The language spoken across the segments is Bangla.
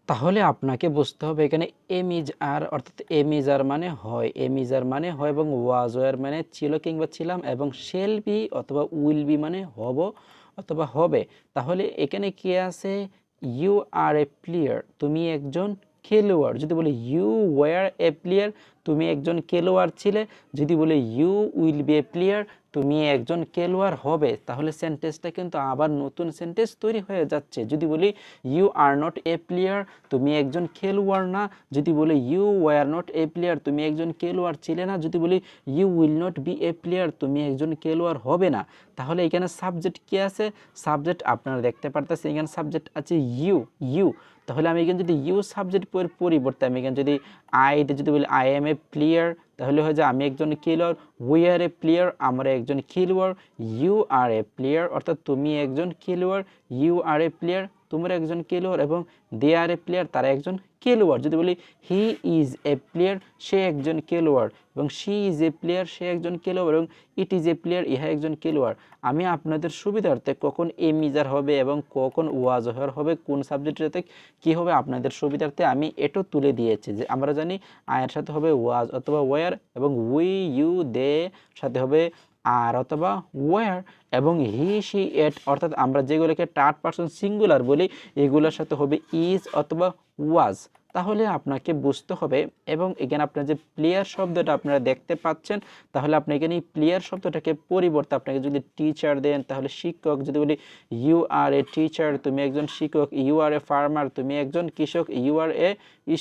তাহলে আপনাকে বুঝতে হবে এখানে এম ইজ আর অর্থাৎ এম ইজ আর মানে হয়, এম ইজ আর মানে হয় এবং ওয়াজ ওয়ার মানে ছিল কিংবা ছিলাম এবং শেল বি অথবা উইল বি মানে হব অথবা হবে। তাহলে এখানে কি আছে? ইউ আর এ প্লেয়ার, তুমি একজন খেলোয়াড়। যদি বলি ইউ ওয়ার এ প্লেয়ার, তুমি একজন খেলোয়াড় ছিলে। যদি বলি you will be a player, তুমি একজন খেলোয়াড় হবে। তাহলে সেন্টেন্সটা কিন্তু আবার নতুন সেন্টেন্স তৈরি হয়ে যাচ্ছে। যদি বলি you are not a player, তুমি একজন খেলোয়াড় না। যদি বলি you were not a player, তুমি একজন খেলোয়াড় ছিলে না। যদি বলি you will not be a player, তুমি একজন খেলোয়াড় হবে না। তাহলে এখানে সাবজেক্ট কি আছে? সাবজেক্ট আপনারা দেখতে পারতেছেন, এখানে সাবজেক্ট আছে ইউ, ইউ। তাহলে আমি এখানে যদি ইউ সাবজেক্ট পরিবর্তে আমি এখানে যদি যদি বলি আই এম এ প্লেয়ার, তাহলে হয় যে আমি একজন খেলোয়াড়। উই আর এ প্লেয়ার, আমরা একজন খেলোয়াড়। ইউ আর এ প্লেয়ার অর্থাৎ তুমি একজন খেলোয়াড়। ইউ আর এ প্লেয়ার, তোমরা একজন খেলোয়াড়। এবং দে আর এ প্লেয়ার, তারা একজন খেলোয়াড়। যদি বলি হি ইজ এ প্লেয়ার, সে একজন খেলোয়াড়। এবং শি ইজ এ প্লেয়ার, সে একজন খেলোয়াড়। এবং ইট ইজ এ প্লেয়ার, ইহা একজন খেলোয়াড়। আমি আপনাদের সুবিধার্থে কখন এম ইজার হবে এবং কখন ওয়াজ ওয়ার হবে, কোন সাবজেক্টের সাথে কী হবে, আপনাদের সুবিধার্থে আমি এটাও তুলে দিয়েছি। যে আমরা জানি আয়ের সাথে হবে ওয়াজ অথবা ওয়ার, এবং উই ইউ দে সাথে হবে আর অথবা ওয়ার, এবং হি শি এট অর্থাৎ আমরা যেগুলোকে থার্ড পারসন সিঙ্গুলার বলি এগুলোর সাথে হবে ইজ অথবা ওয়াজ। তাহলে আপনাকে বুঝতে হবে। এবং এখানে আপনার যে প্লেয়ার শব্দটা আপনারা দেখতে পাচ্ছেন, তাহলে আপনি এখানে এই প্লেয়ার শব্দটাকে পরিবর্তে আপনাকে যদি টিচার দেন, তাহলে শিক্ষক। যদি বলি ইউ আর এ টিচার, তুমি একজন শিক্ষক। ইউ আর এ ফার্মার, তুমি একজন কৃষক। ইউ আর এ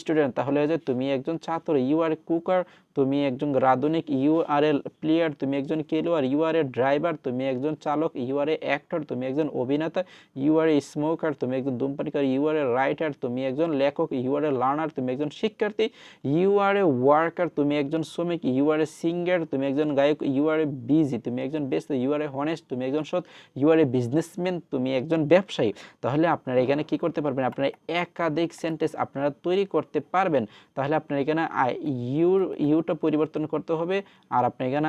স্টুডেন্ট, তাহলে যে তুমি একজন ছাত্র। ইউ আর এ কুকার, তুমি একজন রাঁধুনি। ইউ আর এ প্লেয়ার, তুমি একজন খেলোয়াড়। ইউ আর এ ড্রাইভার, তুমি একজন চালক। ইউ আর এ অ্যাক্টর, তুমি একজন অভিনেতা। ইউ আর এ স্মোকার, তুমি একজন ধূমপানকারী। ইউ আর এ রাইটার, তুমি একজন লেখক। ইউ আর এ লার্নার, তুমি একজন শিক্ষার্থী। ইউ আর এ ওয়ার্কার, তুমি একজন শ্রমিক। ইউ আর এ সিঙ্গার, তুমি একজন গায়ক। ইউ আর এ বিজি, তুমি একজন ব্যস্ত। ইউ আর এ হনেস্ট, তুমি একজন সৎ। ইউ আর এ বিজনেসম্যান, তুমি একজন ব্যবসায়ী। তাহলে আপনারা এখানে কি করতে পারবেন? আপনারা একাধিক সেন্টেন্স আপনারা তৈরি করতে পারবেন। তাহলে আপনার এখানে ইউটা পরিবর্তন করতে হবে, আর আপনার এখানে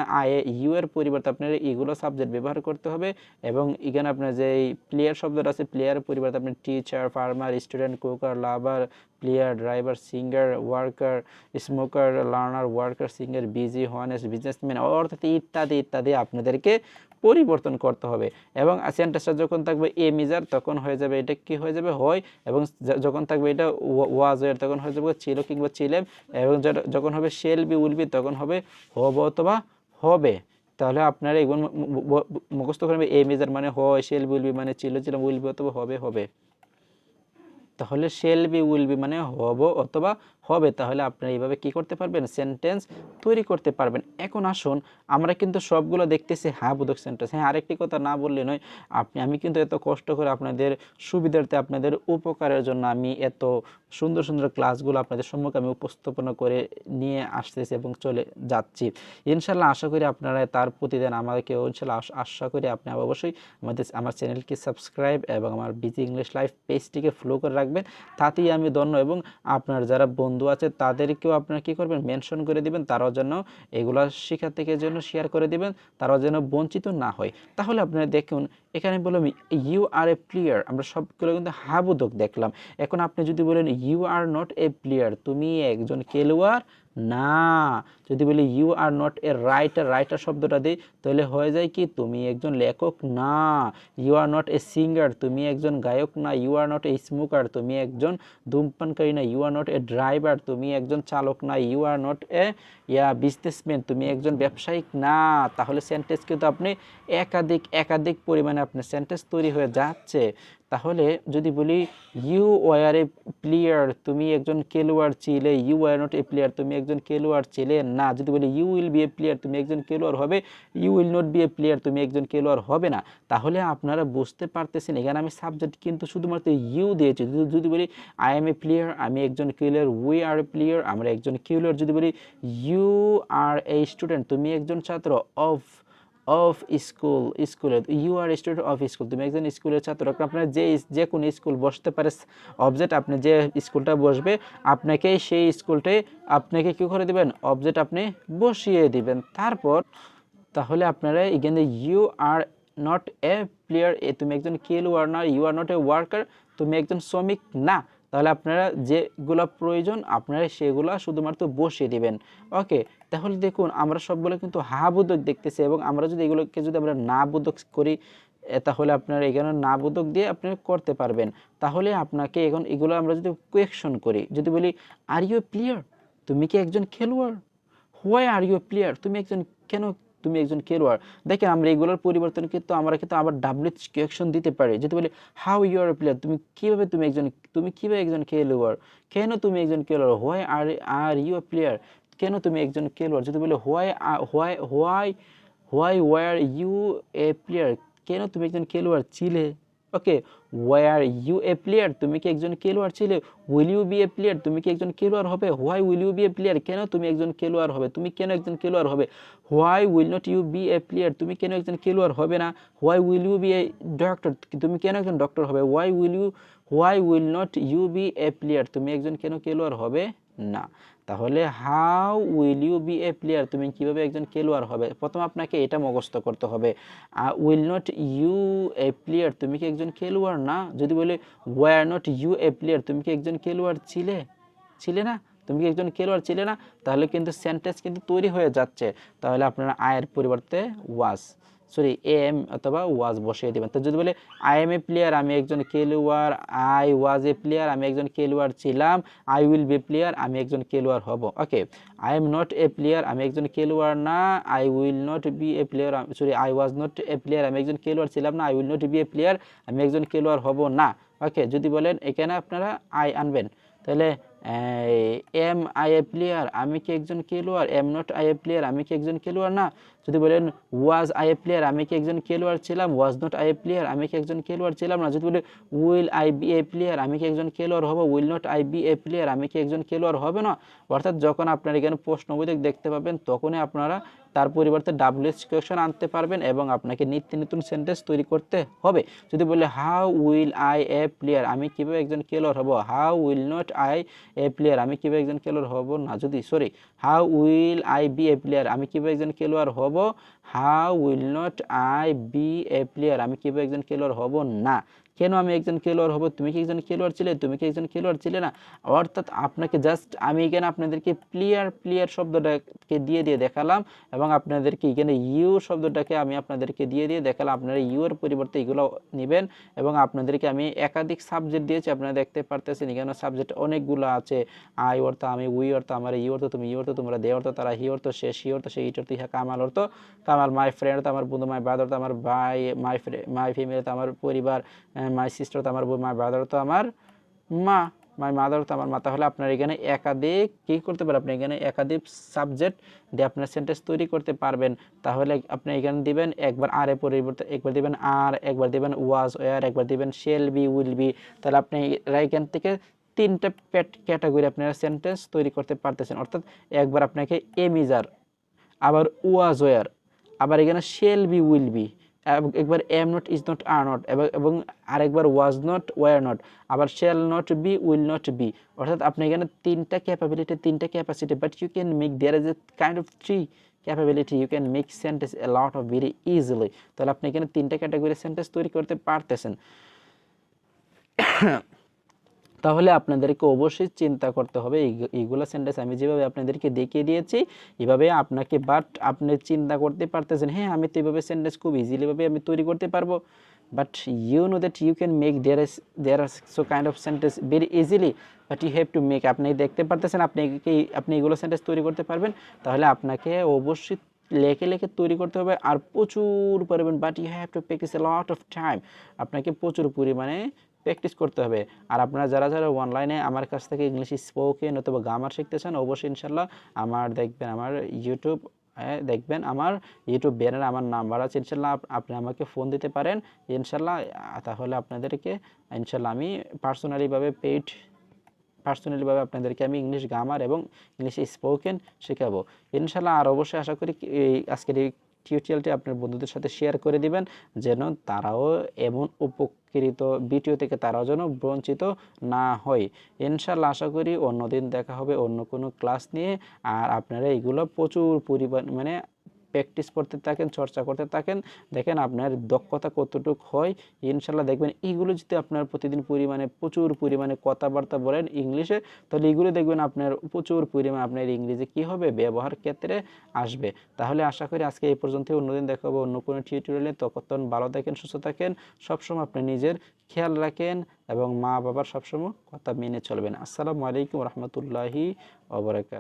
ইউ এর পরিবর্তে আপনার এগুলো সাবজেক্ট ব্যবহার করতে হবে। এবং এখানে আপনার যে প্লেয়ার শব্দটা আছে, প্লেয়ারের পরিবর্তে আপনি teacher, farmer, student, cooker, lover, player, driver, singer, worker, smoker, learner, worker, singer, busy, honest, businessman অর্থাৎ ইত্যাদি ইত্যাদি আপনাদেরকে পরিবর্তন করতে হবে। এবং সেন্টেন্সটা যখন থাকবে এ মিজার, তখন হয়ে যাবে এটা কি হয়ে যাবে? হয়। এবং যখন থাকবে এটা ওয়াজ এর, তখন হয়ে যাবে ছিল কিংবা ছিলেন। এবং যখন হবে শেল বি উইল বি, তখন হবে হব অথবা হবে। তাহলে আপনারা এগুলো মুখস্থ করবেন। এ মিজার মানে হয়, শেল বি উইল বি মানে ছিল ছিলাম, উইল বি অথবা হবে হবে। তাহলে শেল বি উইল বি মানে হব অথবা হবে। তাহলে আপনারা এইভাবে কি করতে পারবেন? সেন্টেন্স তৈরি করতে পারবেন। এখন আসুন, আমরা কিন্তু সবগুলো দেখতেছি হ্যাঁ বোধক সেন্টেন্স। হ্যাঁ, আরেকটি কথা না বললে নয়। আমি কিন্তু এত কষ্ট করে আপনাদের সুবিধার্থে, আপনাদের উপকারের জন্য আমি এত সুন্দর সুন্দর ক্লাসগুলো আপনাদের সম্মুখে আমি উপস্থাপনা করে নিয়ে আসতেছি এবং চলে যাচ্ছি। ইনশাল্লাহ আশা করি আপনারা তার প্রতিদিন আমাদেরকে ইনশাল্লাহ আশা করি আপনি অবশ্যই আমার চ্যানেলকে সাবস্ক্রাইব এবং আমার বিজি ইংলিশ লাইফ পেজটিকে ফলো করে রাখবেন। তাতেই আমি ধন্য। এবং আপনার যারা বন্ধু আছে তাদেরকেও আপনারা কী করবেন? মেনশন করে দিবেন। তারাও যেন এগুলো শেখা থেকে যেন শেয়ার করে দিবেন, তারাও যেন বঞ্চিত না হয়। তাহলে আপনারা দেখুন, এখানে বললাম ইউ আর এ প্লেয়ার, আমরা সবগুলো কিন্তু হাবোধক দেখলাম। এখন আপনি যদি বলেন you are not a player, তুমি একজন খেলোয়াড় না। যদি বলি you are not a writer, writer শব্দটা দিই, তাহলে হয়ে যায় কি? তুমি একজন লেখক না। You are not a singer, তুমি একজন গায়ক না। You are not a smoker, তুমি একজন ধূমপানকারী না। You are not a driver, তুমি একজন চালক না। You are not a businessman, তুমি একজন ব্যবসায়িক না। তাহলে সেন্টেন্স কিন্তু আপনি একাধিক পরিমাণে আপনার সেন্টেন্স তৈরি হয়ে যাচ্ছে। তাহলে যদি বলি ইউ ওয়ার এ প্লেয়ার, তুমি একজন খেলোয়াড় ছিলে। You were not a player, তুমি একজন খেলোয়াড় ছিলে না। যদি বলি you will be a player, তুমি একজন খেলোয়াড় হবে। You will not be a player, তুমি একজন খেলোয়াড় হবে না। তাহলে আপনারা বুঝতে পারতেছেন এখানে আমি সাবজেক্ট কিন্তু শুধুমাত্র ইউ দিয়েছি। যদি বলি আই এম এ প্লেয়ার, আমি একজন খেলোয়াড়। উই আর এ প্লেয়ার, আমরা একজন খেলোয়াড়। যদি বলি ইউ আর এ স্টুডেন্ট, তুমি একজন ছাত্র। অফ স্কুলের, you are student of school, তুমি একজন স্কুলের ছাত্র। আপনার যে কোনো স্কুল বসতে পারে অবজেক্ট, আপনি যে স্কুলটা বসবে আপনাকে সেই স্কুলটাই আপনাকে কী করে দিবেন? অবজেক্ট আপনি বসিয়ে দিবেন। তারপর তাহলে আপনারা এখানে you are not a player, তুমি একজন খেলোয়াড় না। You are not a worker, তুমি একজন শ্রমিক না। তাহলে আপনারা যেগুলো প্রয়োজন আপনারা সেগুলো শুধুমাত্র বসিয়ে দিবেন। ওকে, তাহলে দেখুন আমরা সবগুলো কিন্তু হা বোধক দেখতেছি, এবং আমরা যদি এগুলোকে যদি আমরা না বোধক করি তাহলে আপনারা এখানে না বোধক দিয়ে আপনারা করতে পারবেন। তাহলে আপনাকে এখন এগুলো আমরা যদি কোয়েকশন করি, যদি বলি আর ইউ এ প্লেয়ার, তুমি কি একজন খেলোয়াড়? Why are you a player, তুমি একজন কেন তুমি একজন খেলোয়াড়? দেখেন আমরা এগুলোর পরিবর্তন কিন্তু আমরা কিন্তু আবার ডাব্লিউএইচ কোয়েকশন দিতে পারি। যদি বলি how you are a player, তুমি কিভাবে একজন খেলোয়াড়? কেন তুমি একজন খেলোয়াড়? Why are you a player, কেন তুমি একজন খেলোয়াড়? যদি বলি why were you a player, কেন তুমি একজন খেলোয়াড় ছিলে? Okay, were you a player, তুমি কি একজন খেলোয়াড় ছিলে? Will you be a player, তুমি কি একজন খেলোয়াড় হবে? Why will you be a player, কেন তুমি একজন খেলোয়াড় হবে? তুমি কেন একজন খেলোয়াড় হবে? Why will not you be a player, তুমি কেন একজন খেলোয়াড় হবে না? Why will you be a doctor, তুমি কেন একজন ডক্টর হবে? Why will not you be a player, তুমি একজন কেন খেলোয়াড় হবে না? তাহলে how will you be a player, তুমি কিভাবে একজন খেলোয়াড় হবে? প্রথম আপনাকে এটা মুখস্থ করতে হবে। Will not you a player, তুমি কি একজন খেলোয়াড় না? যদি বলে were not you a player, তুমি কি একজন খেলোয়াড় ছিলে না? তুমি কি একজন খেলোয়াড় ছিলে না? তাহলে কিন্তু সেন্টেন্স কিন্তু তৈরি হয়ে যাচ্ছে। তাহলে আপনারা আয়ের পরিবর্তে ওয়াজ এম অথবা ওয়াজ বসিয়ে দেবেন। তো যদি বলে আই এম এ প্লেয়ার, আমি একজন খেলোয়াড়, আই ওয়াজ এ প্লেয়ার, আমি একজন খেলোয়াড় ছিলাম, আই উইল বি প্লেয়ার, আমি একজন খেলোয়াড় হব। Okay, I am not a player, আমি একজন খেলোয়াড় না, I will not be a player, I was not a player, আমি একজন খেলোয়াড় ছিলাম না, I will not be a player, আমি একজন খেলোয়াড় হব না। ওকে, যদি বলেন এখানে আপনারা আই আনবেন, তাহলে এম আই এ প্লেয়ার, আমি কি একজন খেলোয়াড়? Am not I a player, আমি কি একজন খেলোয়াড় না? যদি বলেন ওয়াজ আই এ প্লেয়ার, আমি কি একজন খেলোয়াড় ছিলাম? Was not I a player, আমি কি একজন খেলোয়াড় ছিলাম না? যদি বলে will I be a player, আমি কি একজন খেলোয়াড় হব? Will not I be a player, আমি কি একজন খেলোয়াড় হবে না? অর্থাৎ যখন আপনারা এখানে প্রশ্নবোধক দেখতে পাবেন তখনই আপনারা তার পরিবর্তে ডাব্লিউএইচ কোয়েকশন আনতে পারবেন এবং আপনাকে নিত্য নতুন সেন্টেন্স তৈরি করতে হবে। যদি বলে how will I a player, আমি কীভাবে একজন খেলোয়াড় হব? How will not I a player, আমি কীভাবে একজন খেলোয়াড় হব না? যদি how will I be a player, আমি কীভাবে একজন খেলোয়াড় হব? How will not I be a player, আমি কীভাবে একজন খেলোয়াড় হব না? কেন আমি একজন খেলোয়াড় হব? তুমি কি একজন খেলোয়াড় ছিলে? তুমি কি একজন খেলোয়াড় ছিলে না? অর্থাৎ আপনাকে জাস্ট আমি এখানে আপনাদেরকে প্লেয়ার শব্দটাকে দিয়ে দেখালাম এবং আপনাদেরকে এখানে ইউ শব্দটাকে আমি আপনাদেরকে দিয়ে দেখালাম। আপনারা ইউ এর পরিবর্তে এগুলো নেবেন এবং আপনাদেরকে আমি একাধিক সাবজেক্ট দিয়েছি, আপনারা দেখতে পারতেছেন এখানে সাবজেক্ট অনেকগুলো আছে। আই অর্থ আমি, উই অর্থ আমার, ইউ অর্থ তুমি, ইউ অর্থ তোমরা, দে অর্থ তারা, হি অর্থ সে, সি অর্থ সে, ইট অর্থ ইহা, কামাল অর্থ কামাল, মাই ফ্রেন্ড অর্থ আমার বন্ধু, মাই ব্রাদার অর্থ আমার ভাই, মাই ফিমেল অর্থ আমার পরিবার, মাই সিস্টার অর্থ আমার বই, মাই ব্রাদার অর্থ আমার মা, মাই মাদার অর্থ আমার মা। তাহলে আপনার এখানে একাধিক কী করতে পারেন? আপনি এখানে একাধিক সাবজেক্ট দিয়ে আপনার সেন্টেন্স তৈরি করতে পারবেন। তাহলে আপনি এখানে দিবেন একবার আর এর পরিবর্তে একবার দিবেন আর, একবার দিবেন ওয়াজ ওয়ার, একবার দিবেন শেল বি উইল বি। তাহলে আপনি এখান থেকে তিনটা ক্যাটাগরি আপনারা সেন্টেন্স তৈরি করতে পারতেছেন। অর্থাৎ একবার আপনাকে এম ইজ আর, আবার ওয়াজ ওয়ার, আবার এখানে শেল বি উইল বি, একবার am not is not are not, এবং আরেকবার ওয়াজ নট ওয়ার নট, আবার shall not be will not be. অর্থাৎ আপনি এখানে তিনটা ক্যাপাবিলিটি, তিনটা capacity, but you can make there is a kind of three capability, you can make sentence a lot of very easily. তাহলে আপনি এখানে তিনটা ক্যাটাগরি সেন্টেন্স তৈরি করতে পারতেছেন। তাহলে আপনাদেরকে অবশ্যই চিন্তা করতে হবে এইগুলো সেন্টেন্স আমি যেভাবে আপনাদেরকে দেখিয়ে দিয়েছি এভাবে আপনাকে, বাট আপনি চিন্তা করতে পারতেছেন হ্যাঁ আমি তো এইভাবে সেন্টেন্স খুব ইজিলি ভাবে আমি তৈরি করতে পারবো, but you know that you can make there are so kind of sentence very easily, but you have to make. আপনি দেখতে পারতেছেন আপনি এগুলো সেন্টেন্স তৈরি করতে পারবেন, তাহলে আপনাকে অবশ্যই লেখে তৈরি করতে হবে আর প্রচুর পরিমাণ, but you have to practice a lot of time. আপনাকে প্রচুর পরিমাণে প্র্যাকটিস করতে হবে। আর আপনারা যারা অনলাইনে আমার কাছ থেকে ইংলিশ স্পোকেন অথবা গ্রামার শিখতে চান অবশ্যই ইনশাল্লাহ আমার আমার ইউটিউব ব্যানারে আমার নাম্বার আছে, ইনশাল্লাহ আপনি আমাকে ফোন দিতে পারেন ইনশাল্লাহ। তাহলে আপনাদেরকে ইনশাল্লাহ আমি পার্সোনালিভাবে আপনাদেরকে আমি ইংলিশ গ্রামার এবং ইংলিশ স্পোকেন শেখাবো ইনশাল্লাহ। আর অবশ্যই আশা করি আজকের এই টিউটোরিয়ালটি আপনার বন্ধুদের সাথে শেয়ার করে দিবেন যেন তারাও এমন উপকৃত ভিডিও থেকে তারাও যেন বঞ্চিত না হয়। ইনশাল্লাহ আশা করি অন্যদিন দেখা হবে অন্য কোনো ক্লাস নিয়ে। আর আপনারা এগুলো প্রচুর পরিমাণে প্র্যাকটিস করতে থাকেন, চর্চা করতে থাকেন, দেখেন আপনার দক্ষতা কতটুক হয়। ইনশাল্লাহ দেখবেন এইগুলো যদি আপনার প্রতিদিন প্রচুর পরিমাণে কথাবার্তা বলেন ইংলিশে, তাহলে এগুলো দেখবেন আপনার প্রচুর পরিমাণে আপনার ইংরেজি কী হবে, ব্যবহার ক্ষেত্রে আসবে। তাহলে আশা করি আজকে এই পর্যন্ত, অন্যদিন দেখা হবে অন্য কোনো টিউটোরিয়ালে। ততক্ষণ ভালো থাকেন, সুস্থ থাকেন, সবসময় আপনি নিজের খেয়াল রাখেন এবং মা বাবার সবসময় কথা মেনে চলবেন। আসসালামু আলাইকুম রহমতুল্লাহি ওয়া বারাকাতুহু।